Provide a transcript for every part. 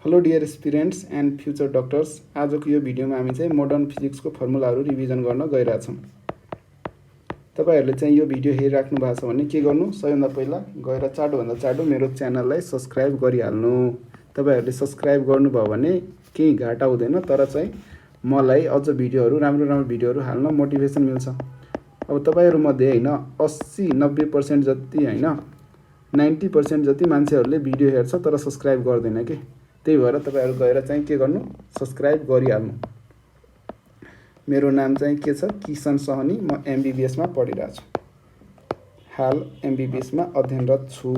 Hello dear students and future doctors. आजको यो भिडियोमा हामी चाहिँ मोडर्न फिजिक्सको फर्मुलाहरू रिभिजन गर्न गइरहेछौँ। तपाईहरुले चाहिँ यो भिडियो हेरिराख्नु भएको छ भने के गर्नु, सबैभन्दा पहिला गएर चाँडोभन्दा चाँडो मेरो च्यानललाई सब्स्क्राइब गरिहाल्नु। तपाईहरुले सब्स्क्राइब गर्नुभयो भने केही घाटा हुँदैन, तर चाहिँ मलाई अझ भिडियोहरू राम्रो भिडियोहरू हाल्न मोटिभेसन मिल्छ। अब तपाईहरु मध्ये हैन 80-90% जति हैन 90% जति मान्छेहरूले भिडियो हेर्छ तर सब्स्क्राइब गर्दैन के। त्यही भएर तपाईहरु गएर चाहिँ के गर्नु, सब्स्क्राइब गरिहाल्नु। मेरो नाम चाहिँ के छ, किशन सहनी। म एमबीबीएस मा पढिरहेको छु। हाल एमबीबीएस मा अध्ययनरत छु।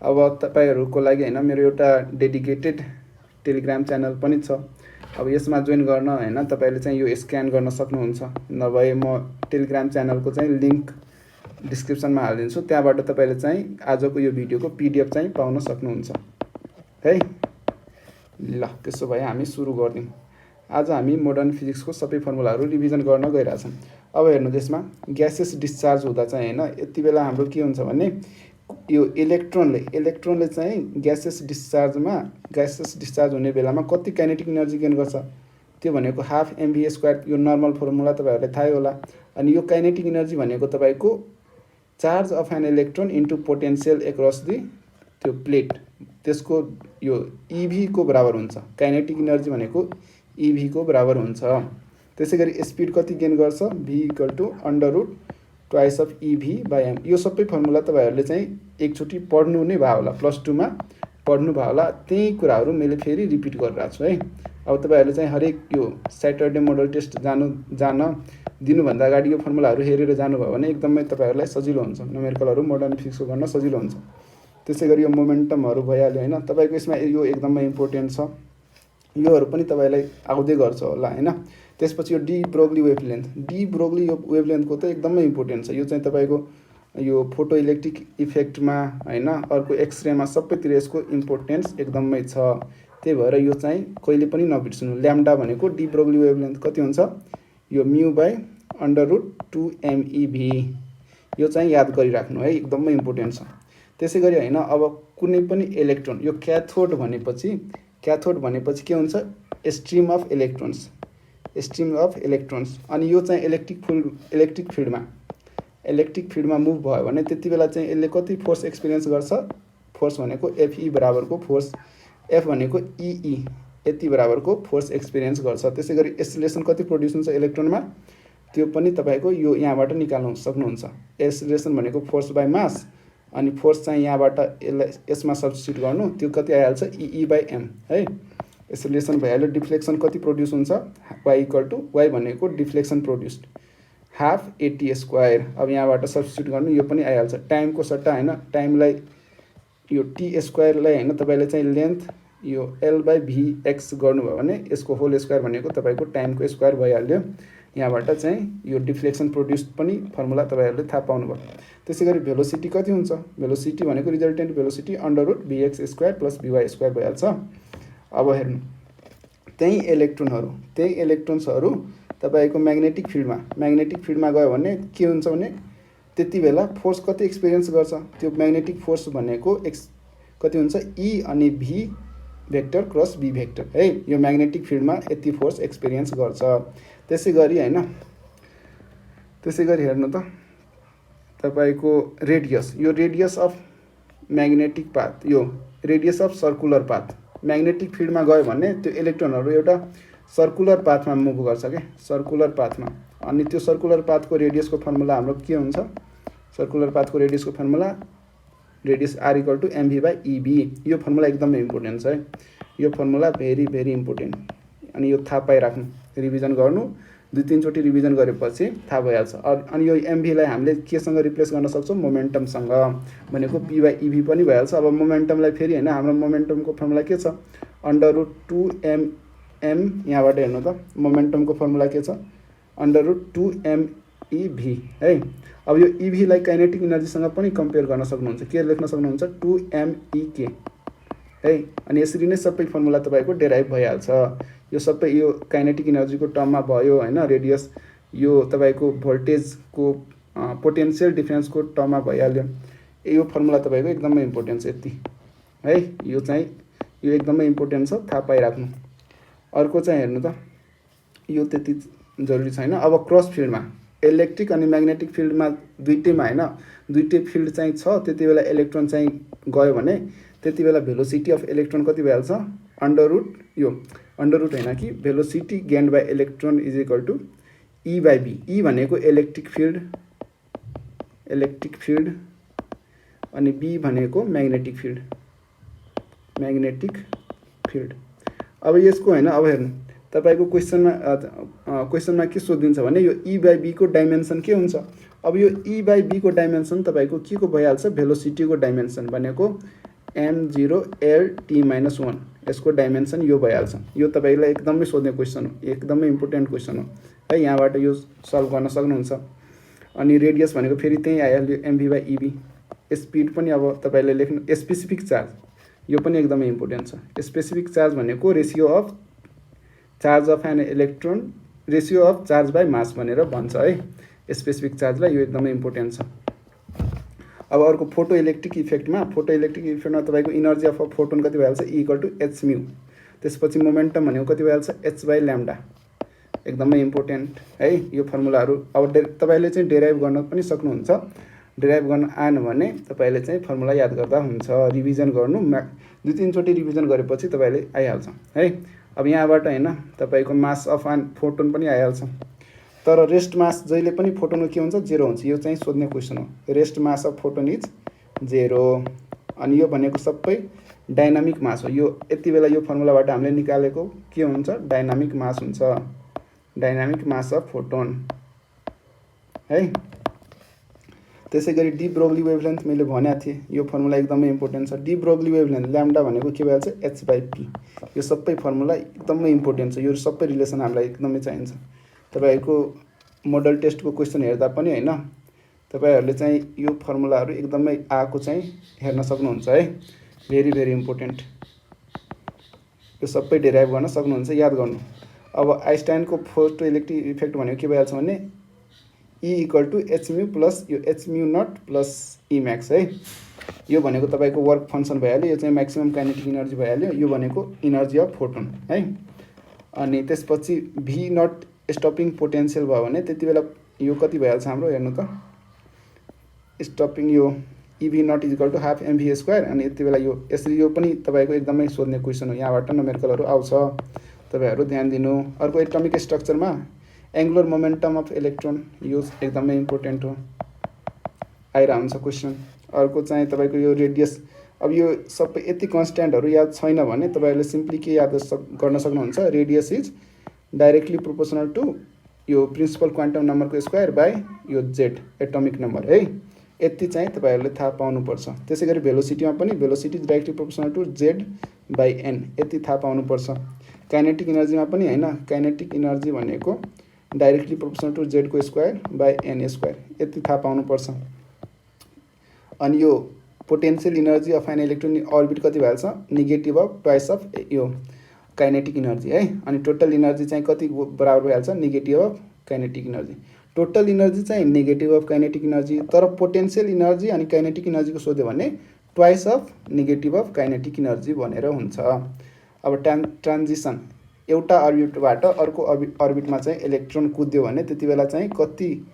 अब तपाईहरुको लागि हैन मेरो एउटा डेडिकेटेड टेलिग्राम च्यानल पनि छ। अब यसमा जोइन गर्न हैन तपाईले चाहिँ यो स्क्यान गर्न सक्नुहुन्छ, नभए म टेलिग्राम च्यानलको चाहिँ लिंक डिस्क्रिप्सनमा हालिदिन्छु। त्यहाँबाट तपाईले चाहिँ आजको यो भिडियोको पीडीएफ चाहिँ पाउन सक्नुहुन्छ है। ल त्यसो भए हामी सुरु गर्दियौं। आज हामी मोडर्न फिजिक्सको सबै फर्मुलाहरू रिभिजन गर्न गइरहेछौँ। अब हेर्नु, त्यसमा ग्यासेस डिस्चार्ज हुँदा चाहिँ हैन यति बेला हाम्रो के हुन्छ भने यो इलेक्ट्रोनले चाहिँ ग्यासेस डिस्चार्ज हुने बेलामा कति काइनेटिक एनर्जी गेन गर्छ, त्यो भनेको हाफ mv²। यो नर्मल फर्मुला तपाईहरुलाई थाहै होला। अनि यो काइनेटिक एनर्जी भनेको तपाईको charge of an electron into potential across the त्यो प्लेट, त्यसको यो EV को बराबर हुन्छ। काइनेटिक एनर्जी भनेको EV को बराबर हुन्छ। त्यसैगरी स्पिड कति गेन गर्छ, v = √2 अफ EV/m। यो सबै फर्मुला तपाईहरुले चाहिँ एकचोटी पढ्नु नै भयो होला, +2 मा पढ्नु भयो होला। त्यही कुराहरू मैले फेरि रिपिट गरिरहेको छु है। अब तपाईहरुले चाहिँ हरेक यो सैटरडे मोडल टेस्ट जान दिनुभन्दा अगाडि यो फर्मुलाहरू हेरेर जानुभयो भने एकदमै तपाईहरुलाई सजिलो हुन्छ। न्युमेरिकलहरू मोडर्न फिजिक्सको गर्न सजिलो हुन्छ। त्यसैगरी यो मोमेन्टमहरू भइहाल्यो हैन। तपाईको यसमा यो एकदमै इम्पोर्टेन्ट छ। योहरू पनि तपाईलाई आउँदै गर्छ होला हैन। त्यसपछि यो डी ब्रोग्ली वेभलेन्थको त एकदमै इम्पोर्टेन्ट छ। यो चाहिँ तपाईको यो फोटो इलेक्ट्रिक इफेक्टमा हैन, अर्को एक्सरेमा सबैतिर यसको इम्पोर्टेन्स एकदमै छ। त्यही भएर यो चाहिँ कहिले पनि नबिर्सनु। ल्याम्डा भनेको डी ब्रोग्ली वेभलेन्थ कति हुन्छ, यो μ/√2 MeV। यो चाहिँ याद गरिराख्नु है, एकदमै इम्पोर्टेन्ट छ। त्यसैगरी हैन, अब कुनै पनि इलेक्ट्रोन, यो क्याथोड भनेपछि के हुन्छ, स्ट्रिम अफ इलेक्ट्रोन्स। अनि यो चाहिँ इलेक्ट्रिक फिल्डमा मुभ भयो भने त्यति बेला चाहिँ यसले कति फोर्स एक्सपिरियन्स गर्छ, फोर्स भनेको Fe बराबरको फोर्स, F भनेको EE यति बराबरको फोर्स एक्सपिरियन्स गर्छ। त्यसैगरी एक्सिलरेसन कति प्रोड्युस हुन्छ इलेक्ट्रोनमा, त्यो पनि तपाईको यो यहाँबाट निकाल्न सक्नुहुन्छ। एक्सिलरेसन भनेको फोर्स बाइ मास, अनि फोर्स चाहिँ यहाँबाट यसमा सब्स्टिट्युट गर्नु, त्यो कति आइहाल्छ EE/m है। एक्सिलरेसन भइहाल्यो। डिफ्लेक्सन कति प्रोड्युस हुन्छ, y भनेको डिफ्लेक्सन प्रोड्युस्ड हाफ AT²। अब यहाँबाट सब्स्टिट्युट गर्नु, यो पनि आइहाल्छ। टाइमको सट्टा हैन, टाइमलाई यो t² लाई हैन तपाईले चाहिँ लेन्थ यो L/vx गर्नुभयो भने यसको होल स्क्वायर भनेको तपाईको टाइमको स्क्वायर भइहाल्यो। यहाँबाट चाहिँ यो डिफ्लेक्सन प्रोड्युस्ड पनि फर्मुला तपाईहरुले थाहा पाउनुभयो। त्यसैगरी भेलोसिटी कति हुन्छ, भेलोसिटी भनेको रिजल्टेन्ट भेलोसिटी √vx² + vy² भइहाल्छ। अब हेर्नु, त्यही इलेक्ट्रोन्सहरू तपाईको म्याग्नेटिक फिल्डमा गयो भने के हुन्छ भने त्यति बेला फोर्स कति एक्सपिरियन्स गर्छ, त्यो म्याग्नेटिक फोर्स भनेको कति हुन्छ, E अनि v vector cross b vector है। यो म्याग्नेटिक फिल्डमा यति फोर्स एक्सपिरियन्स गर्छ। त्यसैगरी हेर्नु त तपाईको रेडियस, यो रेडियस अफ म्याग्नेटिक पाथ, यो radius of circular path. Magnetic फिल्डमा गयो भने त्यो इलेक्ट्रोनहरू एउटा सर्कुलर पाथमा मुभ गर्छ के, सर्कुलर पाथमा। अनि त्यो सर्कुलर पाथको रेडियसको फर्मुला हाम्रो के हुन्छ, सर्कुलर पाथको रेडियसको फर्मुला रेडियस r = mv/ev। यो फर्मुला एकदमै इम्पोर्टेन्ट छ है। यो फर्मुला भेरी इम्पोर्टेन्ट। अनि यो थाहा पाइराख्नु, रिभिजन गर्नु, 2-3 चोटि रिभिजन गरेपछि थाहा भइहाल्छ। अनि यो mv लाई हामीले केसँग रिप्लेस गर्न सक्छौं, मोमेन्टमसँग, भनेको p/ev पनि भइहाल्छ। अब मोमेन्टमलाई फेरि हैन, हाम्रो मोमेन्टमको फर्मुला के छ, √2 m। यहाँबाट हेर्नु त मोमेन्टमको फर्मुला के छ, √2 MeV है। अब यो EV लाई काइनेटिक एनर्जीसँग पनि कम्पेयर गर्न सक्नुहुन्छ। के लेख्न सक्नुहुन्छ, 2 MEK है। अनि यसरी नै सबै फर्मुला तपाईको डेराइभ भइहाल्छ। यो सबै यो काइनेटिक एनर्जीको टर्ममा भयो हैन, रेडियस यो तपाईको भोल्टेजको पोटेन्शियल डिफरेन्सको टर्ममा भइहाल्यो। यो फर्मुला तपाईको एकदमै इम्पोर्टेन्ट छ यति है। यो चाहिँ यो एकदमै इम्पोर्टेन्ट छ, थाहा पाइराख्नु। अर्को चाहिँ हेर्नु त, यो त्यति जरुरी छैन। अब क्रस फिल्डमा इलेक्ट्रिक अनि म्याग्नेटिक फिल्डमा दुईटैमा हैन, दुईटै फिल्ड चाहिँ छ, त्यति बेला इलेक्ट्रोन चाहिँ गयो भने त्यति बेला भेलोसिटी अफ इलेक्ट्रोन कति भइहाल्छ, अंडर रूट यो अंडर रूट हैन कि velocity gained by electron is equal to E by B. E भनेको इलेक्ट्रिक फिल्ड अनि बी भनेको म्याग्नेटिक फिल्ड। अब यसको हैन, अब हेर्नु तपाईको क्वेशनमा के सोधिन्छ भने यो ई बाई बी को डाइमेन्सन के हुन्छ। अब यो ई बाई बी को डाइमेन्सन तपाईको के को भइहाल्छ, भेलोसिटी को डाइमेन्सन भनेको m0L_t-1 यसको डाइमेन्सन यो भइहाल्छ। यो तपाईलाई एकदमै सोध्ने क्वेशन हो, एकदमै इम्पोर्टेन्ट क्वेशन हो है, यहाँबाट यो सल्भ गर्न सक्नुहुन्छ। अनि रेडियस भनेको फेरि त्यही आइहाल्यो mv/ev। स्पिड पनि अब तपाईले लेख्नु, स्पेसिफिक चार्ज यो पनि एकदमै इम्पोर्टेन्ट छ। स्पेसिफिक चार्ज भनेको ratio of charge of an electron ratio of charge by mass भनेर भन्छ है स्पेसिफिक चार्जलाई, यो एकदमै इम्पोर्टेन्ट छ। अब अर्को फोटो इलेक्ट्रिक इफेक्टमा तपाईको इनर्जी अफ अ फोटोन कति भइहाल्छ, E = h/μ। त्यसपछि मोमेन्टम भनेको कति भइहाल्छ, h/λ। एकदमै इम्पोर्टेन्ट है यो फर्मुलाहरू। अब तपाईले चाहिँ डेराइभ गर्न पनि सक्नुहुन्छ। डेराइभ गर्न आएन भने तपाईले चाहिँ फर्मुला याद गर्दा हुन्छ, रिभिजन गर्नु, 2-3 चोटि रिभिजन गरेपछि तपाईले आइहाल्छ है। अब यहाँबाट हैन तपाईको मास अफ एन फोटोन पनि आइहाल्छ, तर रेस्ट मास जहिले पनि फोटोनको के हुन्छ, 0 हुन्छ। यो चाहिँ सोध्ने क्वेशन हो, rest mass of photon is 0। अनि यो भनेको सबै डाइनामिक मास हो। यो यति बेला यो फर्मुलाबाट हामीले निकालेको के हुन्छ, डाइनामिक मास हुन्छ, डाइनामिक मास अफ फोटोन है। त्यसैगरी डी ब्रोग्ली वेभलेन्थ मैले भनेको थिएँ, यो फर्मुला एकदमै इम्पोर्टेन्ट छ। डी ब्रोग्ली वेभलेन्थ ल्याम्डा भनेको के भइहाल्छ, h/p। यो सबै फर्मुला एकदमै इम्पोर्टेन्ट छ, यो सबै रिलेसन हामीलाई एकदमै चाहिन्छ। तपाईहरुको मोडल टेस्टको क्वेशन हेर्दा पनि हैन, तपाईहरुले चाहिँ यो फर्मुलाहरू एकदमै आएको चाहिँ हेर्न सक्नुहुन्छ है, भेरी इम्पोर्टेन्ट। यो सबै डेराइभ गर्न सक्नुहुन्छ, याद गर्नु। अब आइन्स्टाइनको फोटो इलेक्ट्रिक इफेक्ट भनेको के भइहाल्छ भने E = hμ प्लस यो hμ0 प्लस Emax है। यो भनेको तपाईको वर्क फंक्सन भइहाल्यो, यो चाहिँ म्याक्सिमम काइनेटिक एनर्जी भइहाल्यो, यो भनेको एनर्जी अफ फोटोन है। अनि त्यसपछि V0 स्टपिङ पोटेन्शियल भयो भने त्यति बेला यो कति भइहाल्छ हाम्रो, हेर्नु त, स्टपिङ यो EV0 = ½ mv²। अनि यति बेला यो यसरी, यो पनि तपाईको एकदमै सोध्ने क्वेशन हो, यहाँबाट नमेरिकलहरु आउँछ, तपाईहरु ध्यान दिनु। अर्को एटमिक स्ट्रक्चरमा एंगुलर मोमेन्टम अफ इलेक्ट्रोन, यो एकदमै इम्पोर्टेन्ट हो, आइरा हुन्छ क्वेशन। अर्को चाहिँ तपाईको यो रेडियस। अब यो सबै यति कन्स्ट्यान्टहरु याद छैन भने तपाईहरुले सिम्पली के याद गर्न सक्नुहुन्छ, radius is directly proportional to यो प्रिन्सिपल क्वान्टम नम्बरको स्क्वायर बाई यो z एटमिक नम्बर है। यति चाहिँ तपाईहरुले थाहा पाउनुपर्छ। त्यसैगरी भेलोसिटीमा पनि velocity is directly proportional to z/n, यति थाहा पाउनुपर्छ। काइनेटिक एनर्जीमा पनि हैन, काइनेटिक एनर्जी भनेको डाइरेक्टली प्रोपोर्सनल टु z को स्क्वायर बाई n², यति थाहा पाउनुपर्छ। अनि यो potential energy of an electron orbit कति भइहाल्छ, नेगेटिभ अफ ट्वाइस अफ यो काइनेटिक एनर्जी है। अनि टोटल एनर्जी चाहिँ कति बराबर भइहाल्छ, negative of kinetic energy. Total energy चाहिँ नेगेटिभ अफ काइनेटिक एनर्जी, तर पोटेन्शियल एनर्जी अनि काइनेटिक एनर्जीको सोध्यो भने twice of negative of kinetic energy भनेर हुन्छ। अब ट्रान्जिसन, एउटा अर्बिटबाट अर्को अर्बिटमा चाहिँ इलेक्ट्रोन कुद्यो भने त्यति बेला चाहिँ कति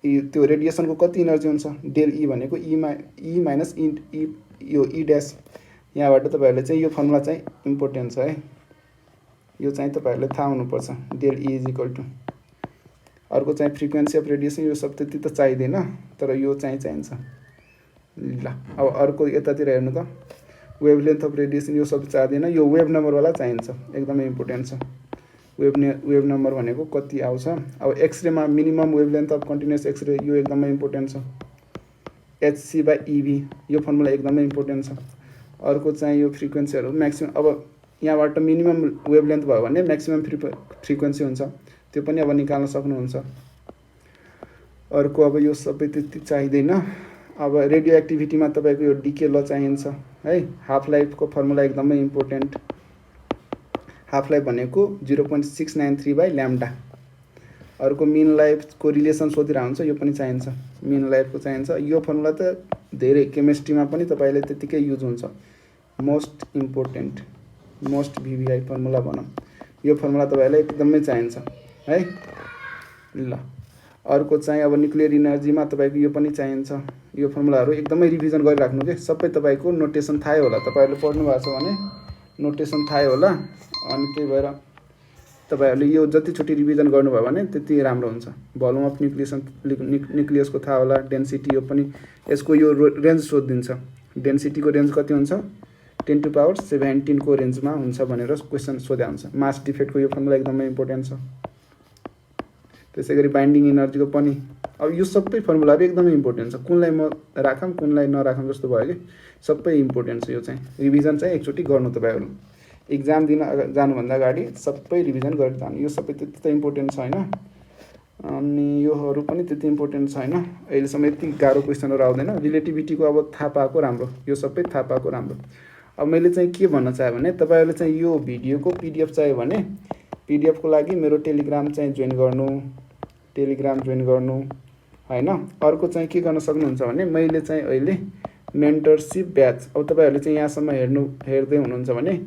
त्यो रेडिएसनको कति एनर्जी हुन्छ, डेल ई भनेको ई माइनस ई यो ई ड्यास। यहाँबाट तपाईहरुले चाहिँ यो फर्मुला चाहिँ इम्पोर्टेन्ट छ है, यो चाहिँ तपाईहरुले थाहा हुनुपर्छ, del E is equal to. अर्को चाहिँ फ्रिक्वेन्सी अफ रेडिएसन, यो सब त्यति त चाहिँदैन, तर यो चाहिँ चाहिन्छ। ल अब अर्को यतातिर हेर्नु त, वेभलेन्थ अफ रेडिएसन, यो सब चाहिँदैन, यो वेभ नम्बरवाला चाहिन्छ, एकदमै इम्पोर्टेन्ट छ। वेभ नम्बर भनेको कति आउँछ। अब एक्सरेमा minimum wavelength of continuous X-ray, यो एकदमै इम्पोर्टेन्ट छ, hc/ev, यो फर्मुला एकदमै इम्पोर्टेन्ट छ। अर्को चाहिँ यो फ्रिक्वेन्सीहरु म्याक्सिमम, अब यहाँबाट मिनिमम वेभलेन्थ भयो भने म्याक्सिमम फ्रिक्वेन्सी हुन्छ, त्यो पनि अब निकाल्न सक्नुहुन्छ। अर्को अब यो सबै त्यति चाहिँदैन। अब रेडियो एक्टिभिटीमा तपाईको यो डीके ल चाहिन्छ है। हाफ लाइफको फर्मुला एकदमै इम्पोर्टेन्ट, हाफ लाइफ भनेको 0.693/λ। अर्को मिन लाइफको रिलेसन सोधिरा हुन्छ, यो पनि चाहिन्छ, मिन लाइफको चाहिन्छ। यो फर्मुला त धेरै केमिस्ट्रीमा पनि तपाईले त्यतिकै युज हुन्छ, मोस्ट इम्पोर्टेन्ट मोस्ट भिभिआई फर्मुला भनौँ। यो फर्मुला तपाईँहरूलाई एकदमै चाहिन्छ है। ल अर्को चाहिँ अब न्युक्लियर इनर्जीमा तपाईँको यो पनि चाहिन्छ। यो फर्मुलाहरू एकदमै रिभिजन गरिराख्नु के, सबै तपाईँको नोटेसन थाहै होला। तपाईँहरूले पढ्नु भएको छ भने नोटेसन थाहै होला। अनि त्यही भएर तपाईँहरूले यो जतिचोटि रिभिजन गर्नुभयो भने त्यति राम्रो हुन्छ। भोल्युम अफ न्युक्लियसको थाहा होला, डेन्सिटी यो पनि, यसको यो रेन्ज सोधिदिन्छ। डेन्सिटीको रेन्ज कति हुन्छ, 10⁻17 को रेन्जमा हुन्छ भनेर क्वेसन सोध्या हुन्छ। मास डिफेक्टको यो फर्मुला एकदमै इम्पोर्टेन्ट छ। त्यसै गरी बाइन्डिङ इनर्जीको पनि। अब यो सबै फर्मुलाहरू एकदमै इम्पोर्टेन्ट छ। कुनलाई म राखौँ कुनलाई नराखौँ जस्तो भयो कि, सबै इम्पोर्टेन्ट छ। यो चाहिँ रिभिजन चाहिँ एकचोटि गर्नु तपाईँहरू। इक्जाम दिन जानुभन्दा अगाडि सबै रिभिजन गरेर जानु। यो सबै त्यति त इम्पोर्टेन्ट छैन, अनि योहरू पनि त्यति इम्पोर्टेन्ट छैन। अहिलेसम्म यति गाह्रो क्वेसनहरू आउँदैन। रिलेटिभिटीको अब थाहा पाएको राम्रो, यो सबै थाहा पाएको राम्रो। अब मैले चाहिँ के भन्न चाहेँ भने तपाईँहरूले चाहिँ यो भिडियोको पिडिएफ चाहियो भने पिडिएफको लागि मेरो टेलिग्राम चाहिँ जोइन गर्नु होइन। अर्को चाहिँ के गर्न सक्नुहुन्छ भने मैले चाहिँ अहिले मेन्टरसिप ब्याच, अब तपाईँहरूले चाहिँ यहाँसम्म हेर्दै हुनुहुन्छ भने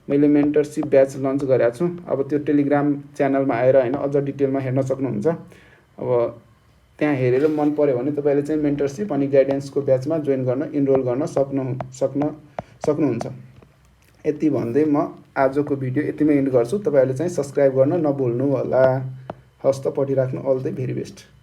मैले मेन्टरसिप ब्याच लन्च गरेको छु। अब त्यो टेलिग्राम च्यानलमा आएर होइन अझ डिटेलमा हेर्न सक्नुहुन्छ। अब त्यहाँ हेरेर मन पर्यो भने तपाईँले चाहिँ मेन्टरसिप अनि गाइडेन्सको ब्याचमा जोइन गर्न, इनरोल गर्न सक्नुहुन्छ। यति भन्दै म आजको भिडियो यतिमै एन्ड गर्छु। तपाईँहरूले चाहिँ सब्सक्राइब गर्न नभुल्नु होला। हस्त पढिराख्नु। All the very best.